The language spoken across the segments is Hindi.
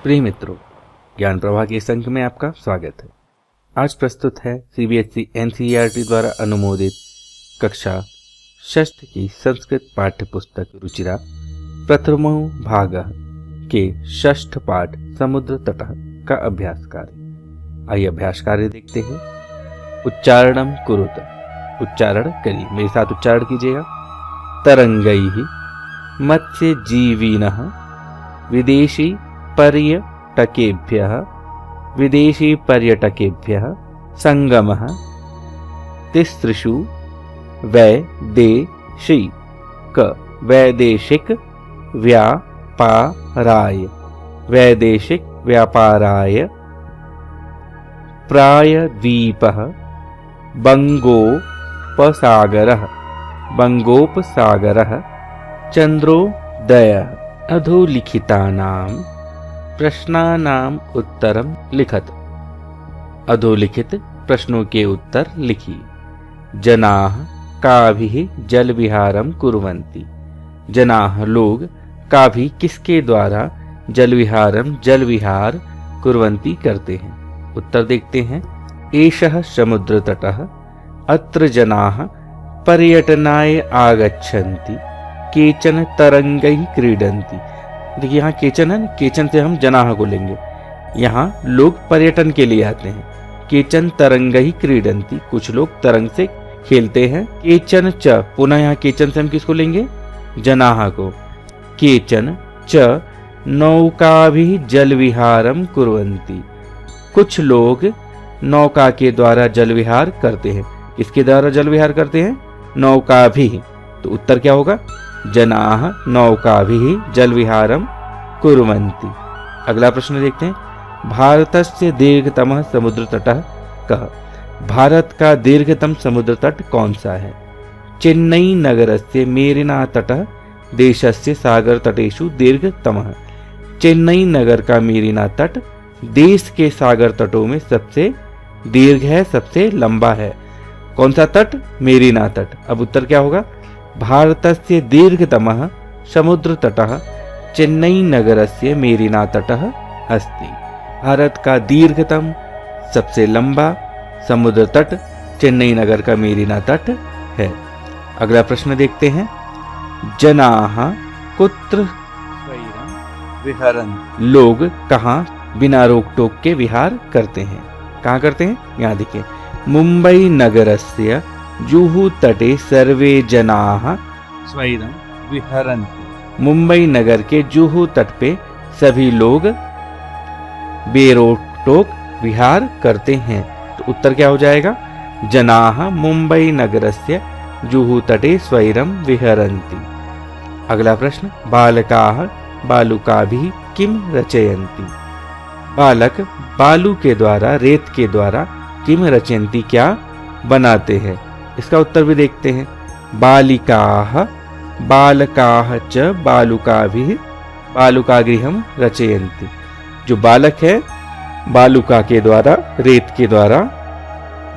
प्रिय मित्रों, ज्ञान प्रवाह के इस अंक में आपका स्वागत है। आज प्रस्तुत है CBSE NCERT द्वारा अनुमोदित कक्षा 6 की संस्कृत पाठ्य पुस्तक रुचिरा प्रथमो भाग के 6 पाठ समुद्र तट का अभ्यास कार्य। आइए अभ्यास कार्य देखते हैं। उच्चारणम कुरुत, उच्चारण करिए, मेरे साथ उच्चारण कीजिएगा। तरंगैः मत्स्य जीविनः विदेशी पर्यटकेभ्यः संगमः तिसृषु वैदेशिक व्यापाराय प्रायद्वीपः बंगोपसागरः चंद्रोदयः। अधोलिखितानां प्रश्नानाम उत्तरम लिखत, अधोलिखित प्रश्नों के उत्तर लिखिए। जनाः काभिः जलविहारं कुर्वन्ति, जनाः लोग काभिः किसके द्वारा जलविहार कुर्वन्ति करते हैं। उत्तर देखते हैं। एषः समुद्र तटः, अत्र जनाः पर्यटनाय आगच्छन्ति, केचन तरंगैः क्रीडन्ति। देखिए यहाँ केचन है, केचन से हम जनाह को लेंगे। यहाँ लोग पर्यटन के लिए आते हैं। केचन तरंगैः क्रीडन्ति, कुछ लोग तरंग से खेलते हैं। केचन च, पुनः यहाँ केचन से हम किसको लेंगे? जनाह को। केचन च नौकाभिः जलविहारं कुर्वन्ति, कुछ लोग नौका के द्वारा जलविहार करते हैं। किसके द्वारा जलविहार करते हैं? नौकाभिः। तो उत्तर क्या होगा? जनाः नौकाभिः जलविहारं कुर्वन्ति। अगला प्रश्न देखते हैं। भारतस्य दीर्घतमः समुद्र तटः कः? भारत का दीर्घतम समुद्र तट कौन सा है? चेन्नई नगरस्य मेरिना तटः देशस्य सागर तटेषु दीर्घतमः। चेन्नई नगर का मेरिना तट देश के सागर तटों में सबसे दीर्घ है, सबसे लंबा है। कौन सा तट? मेरिना तट। अब उत्तर क्या होगा? भारतस्य दीर्घतमः समुद्र तटः चेन्नई नगरस्य मेरिना तटः अस्ति। भारत का दीर्घतम सबसे लंबा समुद्र तट चेन्नई नगर का मेरिना तट है। अगला प्रश्न देखते हैं। जनाः कुत्र विहरन्ति, लोग कहाँ बिना रोक टोक के विहार करते हैं? कहाँ करते हैं? यहाँ देखिए। मुंबई नगरस्य जुहू तटे सर्वे जनाः स्वैरं विहरन्ति, मुंबई नगर के जुहू तट पे सभी लोग बेरोक टोक विहार करते हैं। तो उत्तर क्या हो जाएगा? जनाः मुंबई नगरस्य जुहू तटे स्वैरं विहरन्ति। अगला प्रश्न। बालकाः बालुकाभिः किं रचयन्ति, बालक बालू के द्वारा, रेत के द्वारा किं रचयन्ति, क्या बनाते हैं? इसका उत्तर भी देखते हैं। बालिकाः बालकाः च बालुकाभिः बालुकागृहं रचयन्ति, जो बालक है बालुका के द्वारा, रेत के द्वारा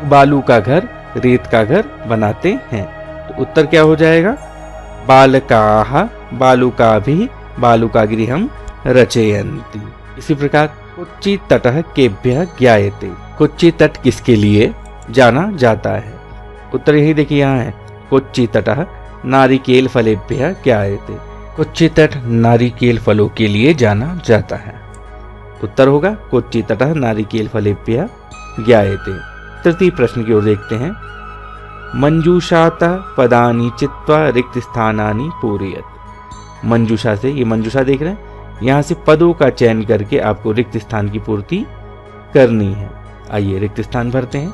बालू का घर, रेत का घर बनाते हैं। तो उत्तर क्या हो जाएगा? बालकाः बालुकाभिः बालुकागृहं रचयन्ति। इसी प्रकार कोच्चि तटः केभ्यः ज्ञायते, कोच्चि तट किसके लिए जाना जाता है? उत्तर यही देखिए, यहाँ है। कोच्चि तटः नारिकेल फलेभ्यः ज्ञायते, कोच्चि तट नारिकेल फलों के लिए जाना जाता है। उत्तर होगा कोच्चि तटः नारिकेल फलेभ्यः ज्ञायते। तृतीय प्रश्न की ओर देखते हैं। मंजूषातः पदानि चित्वा रिक्त स्थानानि पूरयत, मंजूषा से, ये मंजूषा देख रहे हैं, यहाँ से पदों का चयन करके आपको रिक्त स्थान की पूर्ति करनी है। आइए रिक्त स्थान भरते हैं।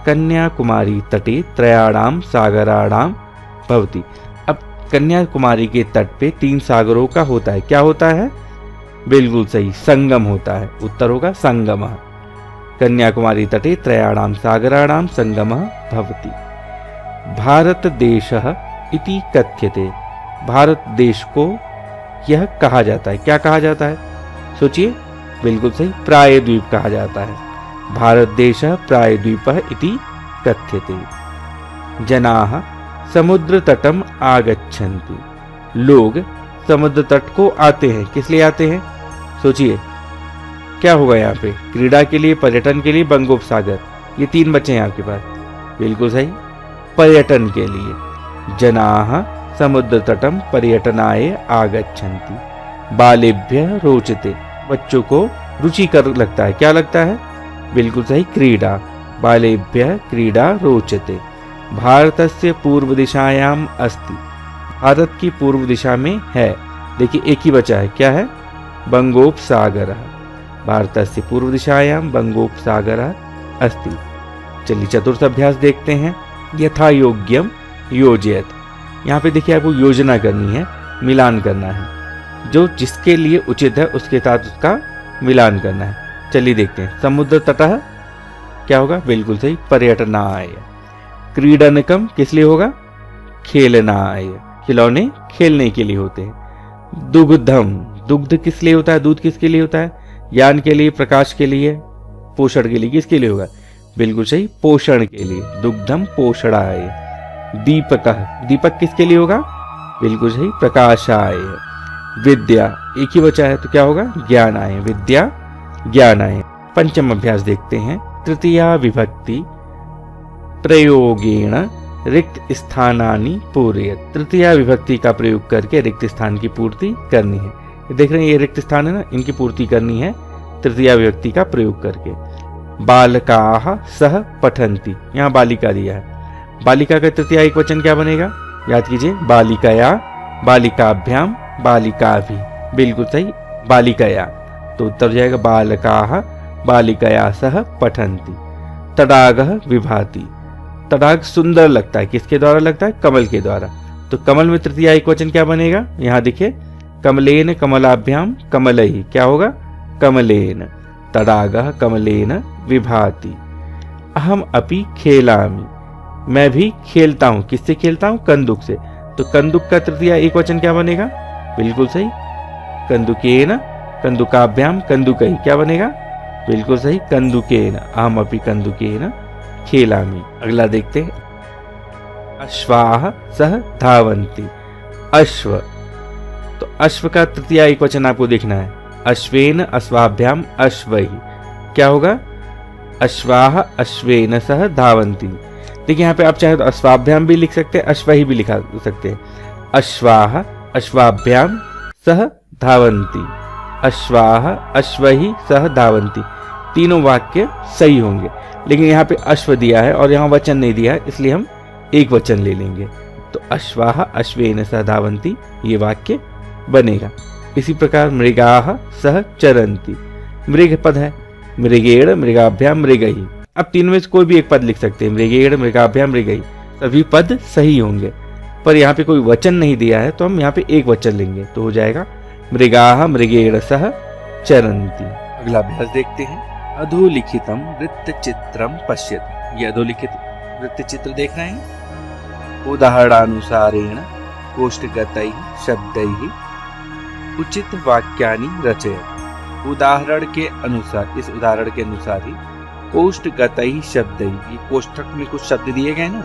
कन्याकुमारी तटे त्रयाणाम सागराणाम भवति। अब कन्याकुमारी के तट पे 3 सागरों का होता है। क्या होता है? बिल्कुल सही, संगम होता है। उत्तर होगा संगमः। कन्याकुमारी तटे त्रयाणाम सागराणाम संगमः भवति। भारत देशः इति कथ्यते, भारत देश को यह कहा जाता है। क्या कहा जाता है? सोचिए, बिल्कुल सही, प्रायद्वीप कहा जाता है। भारत देशः प्रायद्वीपः इति कथ्यते। जनाः समुद्र तटम आगच्छन्ति, लोग समुद्र तट को आते हैं। किस लिए आते हैं? सोचिए, क्या होगा यहाँ पे? क्रीड़ा के लिए, पर्यटन के लिए, बंगोपसागर, ये 3 बचे हैं आपके पास। बिल्कुल सही, पर्यटन के लिए। जनाः समुद्र तटम पर्यटनाय आगच्छन्ति। बालेभ्यः रोचते, बच्चों को रुचिकर लगता है। क्या लगता है? बिल्कुल सही, क्रीड़ा। बालेभ्यः क्रीड़ा रोचते। भारतस्य पूर्व दिशायाम अस्ति, भारत की पूर्व दिशा में है। देखिए एक ही बचा है, क्या है? बंगोपसागरः। भारतस्य पूर्व दिशायाम बंगोपसागरः अस्ति। चलिए चतुर्थ अभ्यास देखते हैं। यथा योग्यम योजयत। यहाँ पे देखिए आपको योजना करनी है, मिलान करना है। जो जिसके लिए उचित है उसके साथ उसका मिलान करना है। चलिए देखते हैं। समुद्र तटः क्या होगा? बिल्कुल सही, पर्यटनाय। क्रीडनकम किस लिए होगा? खेलनाय। खिलौने खेलने के लिए होते हैं। दुग्धम, दुग्ध किस लिए होता है? दूध किसके लिए होता है? ज्ञान के लिए, प्रकाश के लिए, पोषण के लिए। किसके लिए होगा? बिल्कुल सही, पोषण के लिए। दुग्धम पोषणाय। दीपकः, दीपक किसके लिए होगा? बिल्कुल सही, प्रकाशाय। विद्या, एक ही बचा है तो क्या होगा? ज्ञानाय। विद्या ज्ञानाय। पंचम अभ्यास देखते हैं। तृतीया विभक्ति प्रयोगेण रिक्त स्थानानि पूरयत। तृतीया विभक्ति का प्रयोग करके रिक्त स्थान की पूर्ति करनी है। देख रहे हैं ये रिक्त स्थान है ना, इनकी पूर्ति करनी है तृतीया विभक्ति का प्रयोग करके। बालकाः सह पठन्ति, यहाँ बालिका दिया है। बालिका का तृतीया एक वचन क्या बनेगा? याद कीजिए, बालिकया, बालिकाभ्याम, बालिकाभि। बिल्कुल सही, बालिकया। तो उत्तर हो जाएगा बालकाः बालिकया सह पठन्ति। तडागः विभाति। तडाग सुंदर लगता है, किसके द्वारा लगता है? कमल के द्वारा। तो कमल में तृतीया एक वचन क्या बनेगा? यहाँ देखिए, कमलेन कमलाभ्याम कमलैः, क्या होगा? कमलेन। तडागः कमलेन विभाति। अहम अपि खेलामि, मैं भी खेलता हूं। किससे खेलता हूं? कंदुक से। तो कंदुक का तृतीया एक वचन क्या बनेगा? बिल्कुल सही, कंदुकेन, कंदुकाभ्याम कंदुकैः, क्या बनेगा? बिल्कुल सही, कंदुकेन। अहम अपि कंदुकेन खेलामि। अगला देखते हैं। अश्वाः सह धावन्ति। अश्व, तो अश्व का तृतीया एक वचन आपको देखना है। अश्वेन अश्वाभ्याम अश्वैः, क्या होगा? अश्वाः अश्वेन सह धावन्ति। देखिए यहाँ पे आप चाहे तो अश्वाभ्याम भी लिख सकते हैं, अश्वैः भी लिखा सकते हैं। अश्वाः अश्वाभ्याम सह धावन्ति। अश्वाः अश्वैः सह धावन्ति। तीनों वाक्य सही होंगे, लेकिन यहाँ पे अश्व दिया है और यहाँ वचन नहीं दिया है, इसलिए हम एक वचन ले लेंगे। तो अश्वाः अश्वेन सह धावन्ति ये वाक्य बनेगा। इसी प्रकार मृगाः सह चरन्ति। मृग पद है, मृगेण मृगाभ्याम मृगैः। अब तीनों में से कोई भी एक पद लिख सकते हैं, मृगेण मृगाभ्याम मृगैः, सभी पद सही होंगे। पर यहाँ पे कोई वचन नहीं दिया है तो हम यहाँ पे एक वचन लेंगे, तो हो जाएगा मृगाः मृगेण सह चरन्ति। अगला अभ्यास देखते हैं। अधोलिखितम वृत्तचित्रम पश्यतु। ये अधोलिखित वृत्तचित्र देख रहे हैं। उदाहरणानुसारेण कोष्ठगतैः शब्दैः उचित वाक्यानि रचयत। उदाहरण के अनुसार, इस उदाहरण के अनुसार ही कोष्ठगतैः शब्दैः, ये कोष्ठक में कुछ शब्द दिए गए ना,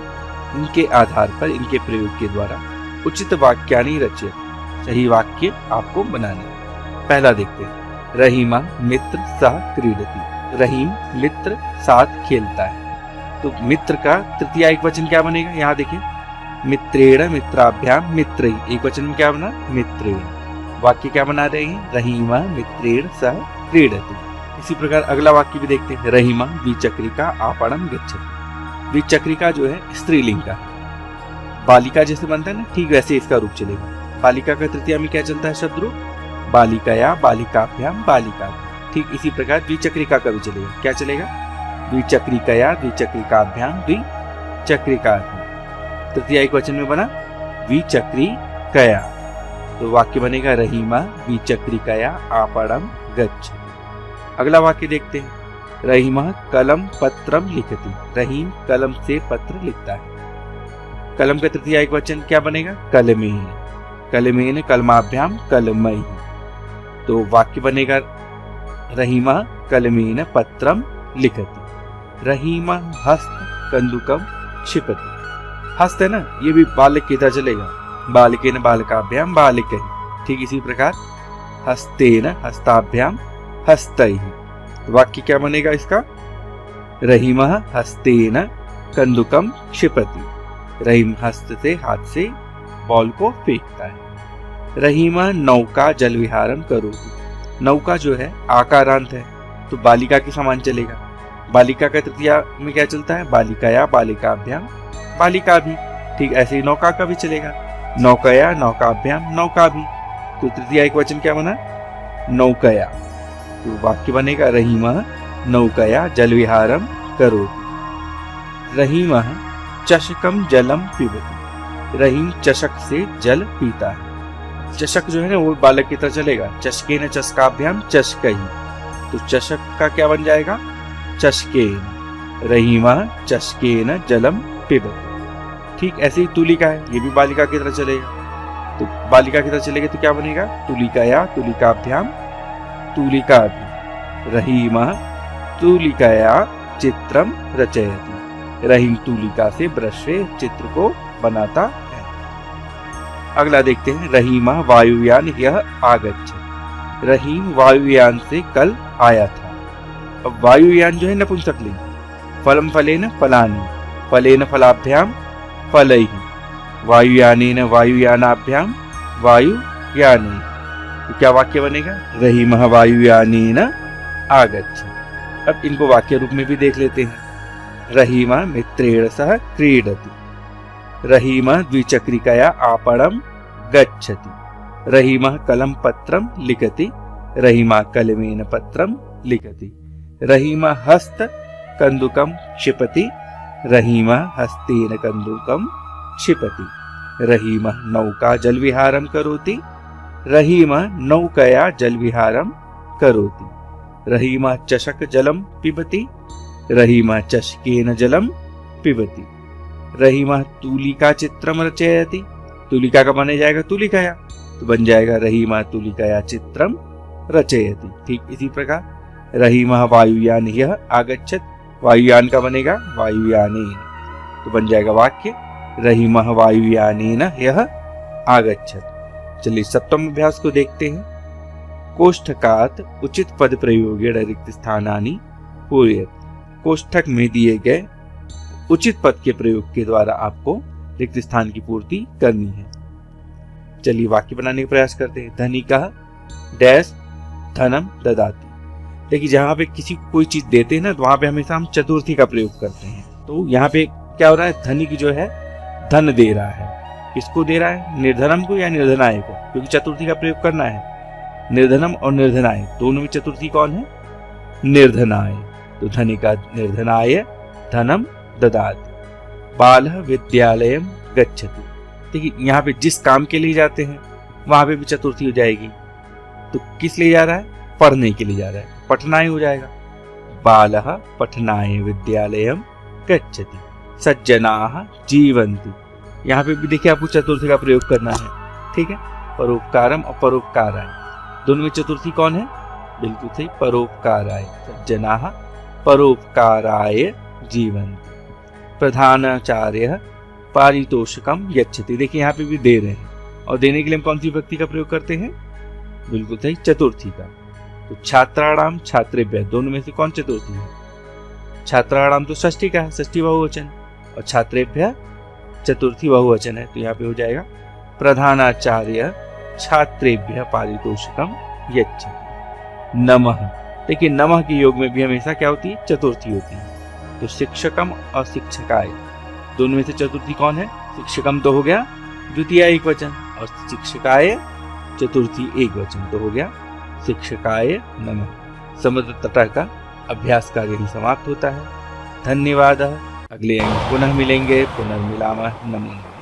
इनके आधार पर, इनके प्रयोग के द्वारा उचित वाक्यानि रचयत, सही वाक्य आपको बनाने हैं। पहला देखते हैं। रहीमा मित्र सह क्रीडति। रहीम मित्र साथ खेलता है। तो मित्र का तृतीया एक वचन क्या बनेगा? यहाँ देखिए, मित्रेण मित्राभ्याम मित्रैः, एक वचन में क्या बना? मित्रेण। वाक्य क्या बना रहे हैं? रहीमा मित्रेण सह क्रीडति। इसी प्रकार अगला वाक्य भी देखते हैं। रहीमा द्विचक्रिका आपणम गच्छति। द्विचक्रिका जो है स्त्रीलिंग का, बालिका जैसे बनता है ना, ठीक वैसे इसका रूप चलेगा। बालिका का तृतीया में क्या चलता है शब्द रूप? बालिकया बालिकाभ्याम बालिका। ठीक इसी प्रकार द्विचक्रिका का भी चलेगा। क्या चलेगा? द्विचक्रिकया द्विचक्रिकाभ्याम द्विचक्रिका। तृतीया एक वचन में बना द्विचक्रिकया, तो वाक्य बनेगा रहीमा द्विचक्रिकया आपणम गच्छति। अगला वाक्य देखते हैं। रहीमा कलम पत्रम लिखति। रहीम कलम से पत्र लिखता है। कलम का तृतीया एक वचन क्या बनेगा? कलमेन। कलमेन कलमाभ्याम कलमैः, तो वाक्य बनेगा रहीमा कलमेन पत्रम लिखति। रहीमा हस्त कंदुकम क्षिपति। हस्त है ना, ये भी बालक की तरह चलेगा। बालिकेन बालकाभ्याम बालिकैः। ठीक इसी प्रकार हस्तेन हस्ताभ्याम हस्तैः, तो वाक्य क्या बनेगा इसका? रहीमः हस्तेन कंदुकम क्षिपति। रहीम हस्त से, हाथ से बॉल को फेंकता है। रहीमः नौका जल विहारम करोति। नौका जो है आकारांत है तो बालिका के समान चलेगा। बालिका का तृतीया में क्या चलता है? बालिकाया, बालिकाभ्याम, बालिका भी। ठीक ऐसे ही नौका का भी चलेगा। नौकया, नौकाभ्याम, नौका भी। तो तृतीया एक वचन क्या बना? नौकया। तो वाक्य बनेगा रहीमः नौकया जल विहारम करोति। रहीमः चषकम जलम पिबति। रहीम चषक से जल पीता है। चषक जो है ना वो बालक की तरह चलेगा। चषकेन चषकाभ्याम चषकहि। तो चषक का क्या बन जाएगा? चषकेन। रहीमः चषकेन जलम पिबति। ठीक ऐसे ही तुलिका है, ये भी बालिका की तरह चलेगा। तो बालिका की तरह चलेगा तो क्या बनेगा? तुलिकाया, तुलिकाभ्याम, तुलिका भी। रहीमः तुलिकाया चित्रम रचयति। रहीम तुलिका से ब्रश से चित्र को बनाता है। अगला देखते हैं। रहीमः वायुयान यह आगच्छति। रहीम वायुयान से कल आया था। अब वायुयान जो है नपुंसकलिंग। फलम फलेन फलानि, फलेन फलाभ्याम फलैहि, वायुयानेन वायुयानाभ्याम वायुयानेन। तो क्या वाक्य बनेगा? रहीमः वायुयानेन आगच्छति। अब इनको वाक्य रूप में भी देख लेते हैं। रहीमः मित्रेण सह क्रीडति। रहीमः द्विचक्रिकया आपणं गच्छति। रहीमः कलम पत्रं लिखति। रहीमः कलमेन पत्रं लिखति। रहीमः हस्त कंदुकम क्षिपति। रहीमः हस्तेन कंदुकम क्षिपति। रहीमः नौका जल विहारम करोति। रहीमः नौकया जल विहारम करोति। रहीमः चषक जलम पिबति। रहीमः चषकेन जलम पिबति। रहीमः तुलिका चित्रम रचयति। तुलिका का बने जाएगा तुलिकाया, तो बन जाएगा रहीमः तुलिकाया चित्रम रचयति। ठीक इसी प्रकार रहीमः वायुयान यह आगच्छति। वायुयान का बनेगा वायुयानेन, तो बन जाएगा वाक्य रहीमः वायुयानेन यह आगच्छति। चलिए सप्तम अभ्यास को देखते हैं। कोष्ठकात उचित पद प्रयोगेण रिक्त स्थानानि पूरयेत्। कोष्ठक में दिए गए उचित पद के प्रयोग के द्वारा आपको रिक्त स्थान की पूर्ति करनी है। चलिए वाक्य बनाने का प्रयास करते हैं। धनिकः डैश धनम ददाति। देखिए जहां पे किसी को कोई चीज देते हैं ना तो वहां पे हमेशा हम चतुर्थी का प्रयोग करते हैं। तो यहाँ पे क्या हो रहा है? धनिक जो है धन दे रहा है। किसको दे रहा है? निर्धनम को या निर्धनाय को, क्योंकि चतुर्थी का प्रयोग करना है। निर्धनम और निर्धनाय दोनों में चतुर्थी कौन है? निर्धनाय। तो धनिका निर्धनाय धनम ददाति। बालः विद्यालयम गच्छति। देखिए यहाँ पे जिस काम के लिए जाते हैं वहां पे भी चतुर्थी हो जाएगी। तो किस लिए जा रहा है? पढ़ने के लिए जा रहा है, पठनाय हो जाएगा। बालः पठनाय विद्यालयम गच्छति। सज्जनाः जीवन्ति। यहाँ पे भी देखिए आपको चतुर्थी का प्रयोग करना है। ठीक है, परोपकारम और परोपकाराय दोनों में चतुर्थी कौन है? बिल्कुल सही, परोपकाराय। सज्जनाः परोपकाराय जीवन्ति। प्रधानाचार्यः पारितोषिकम यच्छति। देखिए यहाँ पे भी दे रहे हैं और देने के लिए हम कौन सी विभक्ति का प्रयोग करते हैं? बिल्कुल सही, चतुर्थी का। तो छात्राणाम छात्रेभ्यः दोनों में से कौन चतुर्थी है? छात्राणाम तो षष्ठी का है, षष्ठी बहुवचन, और छात्रेभ्यः चतुर्थी बहुवचन है। तो यहाँ पे हो जाएगा प्रधानाचार्य छात्रेभ्यः पारितोषिकम यच्छति। नमः। देखिए नमः के योग में भी हमेशा क्या होती है? चतुर्थी होती है। तो शिक्षकम और शिक्षकाय दोनों में से चतुर्थी कौन है? शिक्षकम तो हो गया द्वितीय एक वचन, और शिक्षकाय चतुर्थी एक वचन, तो हो गया शिक्षकाय नमः। समृद्धता का अभ्यास कार्य यही समाप्त होता है। धन्यवाद। अगले अंक पुनः मिलेंगे। पुनर्मिलामः। नमो नमः।